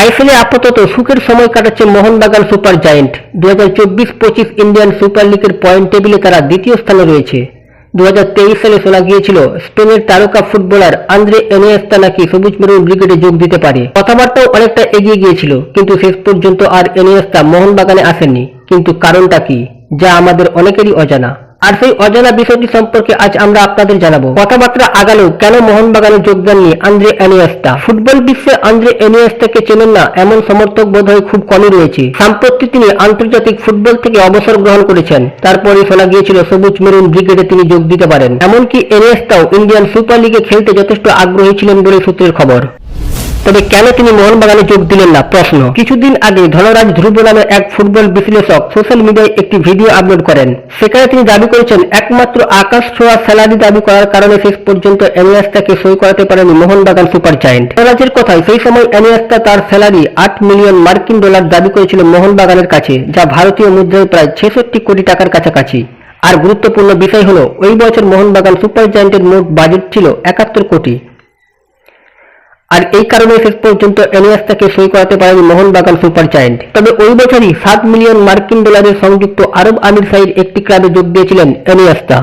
আইপিএলে আপাতত সুখের সময় কাটাচ্ছে Mohun Bagan super giant. 2024-25 Indian super লিগের পয়েন্ট টেবিলে তারা দ্বিতীয় স্থানে রয়েছে। 2023 সালে শোনা গিয়েছিল স্পেনের তারকা ফুটবলার আন্দ্রে এনিয়েস্তা নাকি সবুজ মেরুন ব্রিগেডে যোগ দিতে পারে। কথাবার্তাও অনেকটা এগিয়ে গিয়েছিল, কিন্তু শেষ পর্যন্ত আর এনিয়েস্তা মোহনবাগানে আসেননি। কিন্তু কারণটা কি, যা আমাদের অনেকেরই অজানা। আর সেই অজানা বিষয়টি সম্পর্কে আজ আমরা আপনাদের জানাবো। কথাবার্তা আগালেও কেন মোহনবাগানে যোগ দেননি আন্দ্রে এনিয়েস্তা? ফুটবল বিশ্বে আন্দ্রে এনিয়েস্তাকে চেনেন না এমন সমর্থক বোধহয় খুব কমই রয়েছে। সম্প্রতি তিনি আন্তর্জাতিক ফুটবল থেকে অবসর গ্রহণ করেছেন। তারপরে শোনা গিয়েছিল সবুজ মেরুন ব্রিগেডে তিনি যোগ দিতে পারেন। এমনকি এনিয়েস্তাও ইন্ডিয়ান সুপার লিগে খেলতে যথেষ্ট আগ্রহী ছিলেন বলে সূত্রের খবর। তবে কেন তিনি মোহনবাগানে যোগ দিলেন না প্রশ্ন। কিছুদিন আগে ধনরাজ ধ্রুব নামে এক ফুটবল বিশ্লেষক সোশ্যাল মিডিয়ায় একটি ভিডিও আপলোড করেন। সেখানে তিনি দাবি করেছেন একমাত্র আকাশ ছোঁয়া স্যালারি দাবি করার কারণে শেষ পর্যন্ত এনিয়েস্তাকে সই করাতে পারেনি মোহনবাগান সুপার জায়েন্ট। ধনরাজের কথায় সেই সময় এনিয়েস্তা তার স্যালারি $8 মিলিয়ন দাবি করেছিল মোহনবাগানের কাছে, যা ভারতীয় মুদ্রায় প্রায় 66 কোটি টাকার কাছাকাছি। আর গুরুত্বপূর্ণ বিষয় হলো ওই বছর মোহনবাগান সুপার জায়েন্টের মোট বাজেট ছিল 71 কোটি। আর এই কারণে শেষ পর্যন্ত এনিয়েস্তাকে সই করাতে পারেনি মোহনবাগান সুপার জায়েন্ট। তবে ওই বছরই $7 মিলিয়ন সংযুক্ত আরব আমিরশাহীর একটি ক্লাবে যোগ দিয়েছিলেন এনিয়েস্তা।